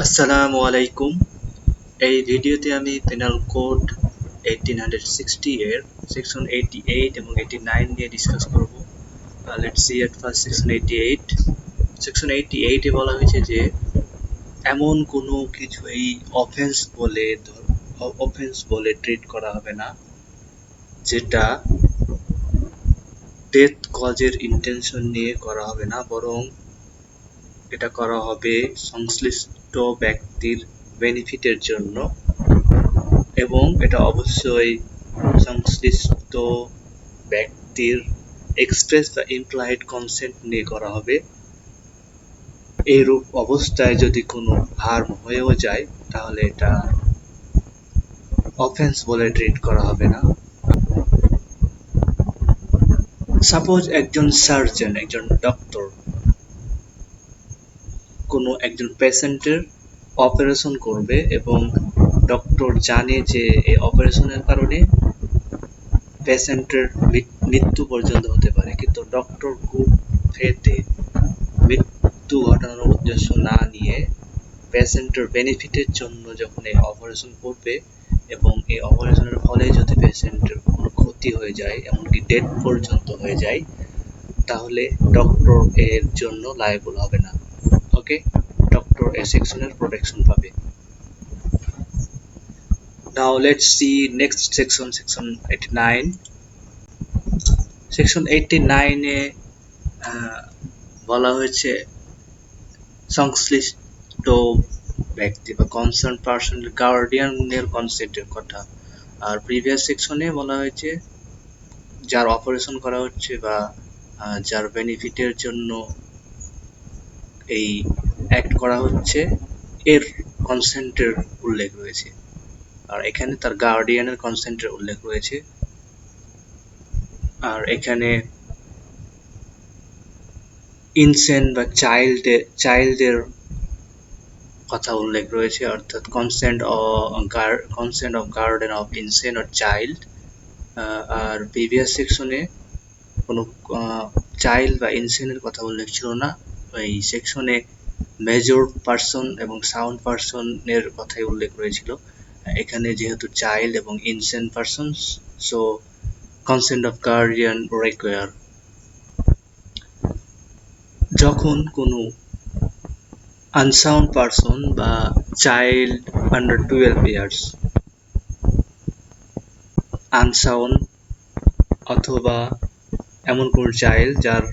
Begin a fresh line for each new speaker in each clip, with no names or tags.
আসসালামু আলাইকুম। এই ভিডিওতে আমি পেনাল কোড 1860 এর সেকশন 88 এবং 89 নিয়ে ডিসকাস করব। Let's see at first section 88। Section 88 এ বলা হয়েছে যে এমন কোনো কিছুই অফেন্স বলে ট্রিট করা হবে না যেটা ডেথ কজের ইন্টেনশন নিয়ে করা হবে না, বরং এটা করা হবে সংশ্লিষ্ট ব্যক্তির বেনিফিটের জন্য, এবং এটা অবশ্যই সংশ্লিষ্ট ব্যক্তির এক্সপ্রেস বা ইমপ্লাইড কনসেন্ট নিয়ে করা হবে। এইরূপ অবস্থায় যদি কোনো হার্ম হয়েও যায় তাহলে এটা অফেন্স বলে ট্রিট করা হবে না। সাপোজ একজন সার্জন, একজন ডক্টর কোনো একজন পেশেন্টের অপারেশন করবে এবং ডক্টর জানে যে এই অপারেশনের কারণে পেশেন্টের মৃত্যু পর্যন্ত হতে পারে, কিন্তু ডক্টর গুড ফেথে মৃত্যু ঘটানোর উদ্দেশ্য না নিয়ে পেশেন্টের বেনিফিটের জন্য যখন এই অপারেশন করবে এবং এই অপারেশনের ফলে যদি পেশেন্টের কোনো ক্ষতি হয়ে যায়, এমনকি ডেথ পর্যন্ত হয়ে যায়, তাহলে ডক্টর এর জন্য লায়াবল হবে না। ওকে, ডক্টর এই সেকশনের প্রোটেকশন পাবে। Now let's see next section, section 89. Section 89 এ বলা হয়েছে সংশ্লিষ্ট ব্যক্তি বা কনসার্ন পার্সনের গার্ডিয়ানের কনসেন্টের কথা। আর প্রিভিয়াস সেকশনে বলা হয়েছে যার অপারেশন করা হচ্ছে বা যার বেনিফিটের জন্য এই অ্যাক্ট করা হচ্ছে এর কনসেন্টের উল্লেখ রয়েছে, আর এখানে তার গার্ডিয়ানের কনসেন্টের উল্লেখ রয়েছে। আর এখানে ইনসেন্ট বা চাইল্ডের কথা উল্লেখ রয়েছে, অর্থাৎ consent of guardian of insane or child. আর প্রিভিয়াস সেকশনে কোনো চাইল্ড বা ইনসেন্টের কথা উল্লেখ ছিল না। এই সেকশনে মেজর পারসন এবং সাউন্ড পারসনের কথাই উল্লেখ রয়েছিল। এখানে যেহেতু চাইল্ড এবং insane person, so consent of guardian require. যখন কোনো আনসাউন্ড পারসন বা চাইল্ড আন্ডার 12 ইয়ার্স, আনসাউন্ড অথবা এমন কোন চাইল্ড যার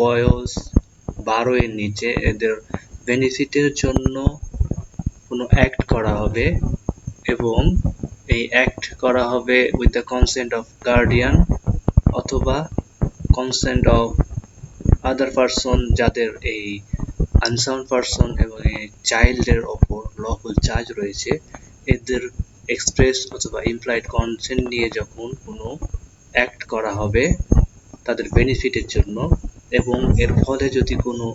বয়স 12 এর নিচে, এদের বেনিফিটের জন্য কোনো অ্যাক্ট করা হবে এবং এই অ্যাক্ট করা হবে with the consent of guardian অথবা কনসেন্ট অফ আদার পারসন, যাদের এই আনসাউন্ড পারসন এবং এই চাইল্ডের ওপর লফুল চার্জ রয়েছে, এদের এক্সপ্রেস অথবা ইমপ্লাইড কনসেন্ট নিয়ে যখন কোনো অ্যাক্ট করা হবে তাদের বেনিফিটের জন্য, এবং এর ফলে যদি কোনো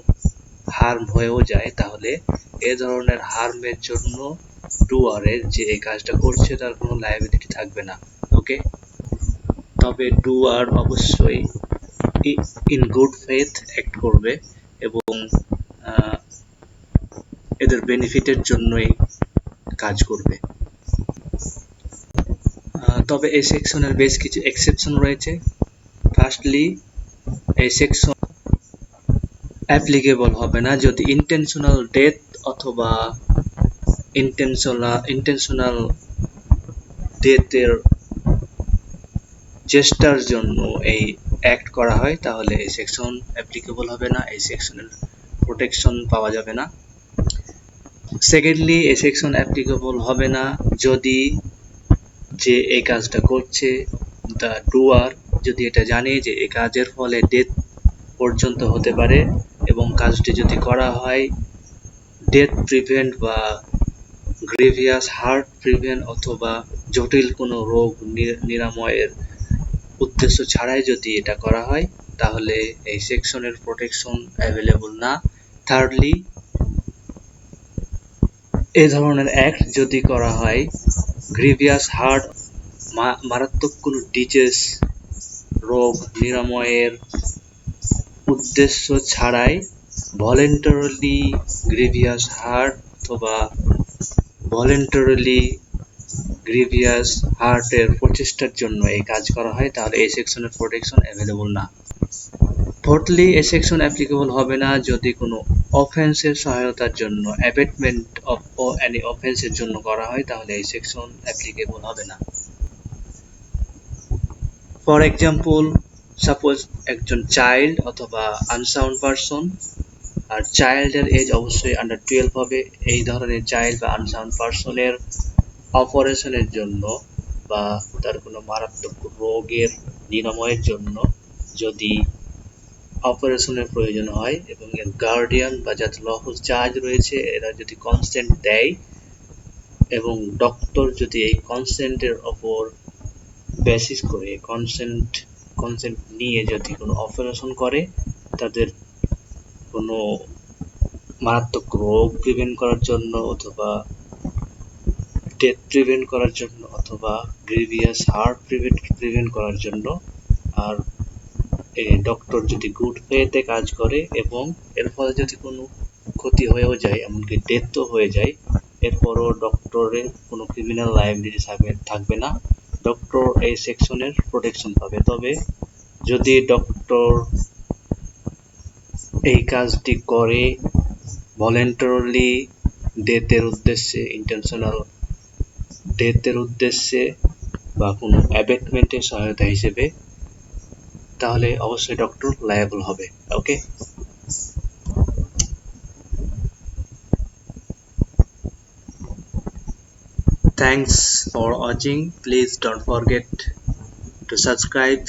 হার্ম হয়েও যায়, তাহলে এ ধরনের হার্মের জন্য ডুয়ারের যে এই কাজটা করছে তার কোনো লায়াবিলিটি থাকবে না। ওকে, তবে ডুয়ার অবশ্যই ইন গুড ফেথ অ্যাক্ট করবে এবং এদের বেনিফিটের জন্যই কাজ করবে। তবে এই সেকশনের বেশ কিছু এক্সেপশন রয়েছে। ফার্স্টলি, এই সেকশন অ্যাপ্লিকেবল হবে না যদি ইন্টেনশনাল ডেথ অথবা ইন্টেনশনাল ডেথের চেষ্টার জন্য এই অ্যাক্ট করা হয়, তাহলে এই সেকশন অ্যাপ্লিকেবল হবে না, এই সেকশনের প্রোটেকশন পাওয়া যাবে না। সেকেন্ডলি, এই সেকশন অ্যাপ্লিকেবল হবে না যদি যে এই কাজটা করছে, দ্য ডুয়ার, যদি এটা জানে যে এই কাজের ফলে ডেথ পর্যন্ত হতে পারে এবং কাজটি যদি করা হয় ডেথ প্রিভেন্ট বা গ্রেভিয়াস হার্ট প্রিভেন্ট অথবা জটিল কোনো রোগ নিরাময়ের উদ্দেশ্য ছাড়াই যদি এটা করা হয়, তাহলে এই সেকশনের প্রোটেকশন অ্যাভেলেবল না। থার্ডলি, এই ধরনের অ্যাক্ট যদি করা হয় গ্রিভিয়াস হার্ট, মারাত্মক কোনো ডিজিজ, রোগ নিরাময়ের উদ্দেশ্য ছাড়াই, ভলেন্টারিলি গ্রিভিয়াস হার্ট অথবা ভলেন্টারিলি গ্রিভিয়াস হার্টের প্রচেষ্টার জন্য এই কাজ করা হয়, তাহলে এই সেকশনের প্রোটেকশন অ্যাভেলেবল না। ফোর্থলি, এই সেকশন অ্যাপ্লিকেবল হবে না যদি কোনো অফেন্সের সহায়তার জন্য অ্যাবেটমেন্ট অফ এনি অফেন্সের জন্য করা হয়, তাহলে এই সেকশন অ্যাপ্লিকেবল হবে না। ফর এক্সাম্পল, সাপোজ একজন চাইল্ড অথবা আনসাউন্ড পারসন, আর চাইল্ডের এজ অবশ্যই আন্ডার 12 হবে। এই ধরনের চাইল্ড বা আনসাউন্ড পারসনের অপারেশনের জন্য বা তার কোনো মারাত্মক রোগের নিরাময়ের জন্য যদি অপারেশনের প্রয়োজন হয় এবং এর গার্ডিয়ান বা যাদের লফুল চার্জ রয়েছে এরা যদি কনসেন্ট দেয় এবং ডক্টর যদি এই কনসেন্টের ওপর বেসিস করে কনসেন্ট নিয়ে যদি কোনো অপারেশন করে, তাদের কোনো মারাত্মক রোগ প্রিভেন্ট করার জন্য অথবা ডেথ প্রিভেন্ট করার জন্য অথবা গ্রিভিয়াস হার্ট প্রিভেন্ট করার জন্য, আর এই ডক্টর যদি গুড ফেথে কাজ করে এবং এর ফলে যদি কোনো ক্ষতি হয়েও যায়, এমনকি ডেথও হয়ে যায়, এরপরও ডক্টরের কোনো ক্রিমিনাল লায়াবিলিটি থাকবে না, ডক্টর এই সেকশনের প্রোটেকশন পাবে। তবে যদি ডক্টর এই কাজটি করে ভলেন্টারিলি ডেথের উদ্দেশ্যে, ইন্টেনশনাল ডেথের উদ্দেশ্যে বা কোনো অ্যাবেটমেন্টের সহায়তা হিসেবে, তাহলে অবশ্যই ডক্টর লায়াবল হবে। ওকে, thanks for watching. Please don't forget to subscribe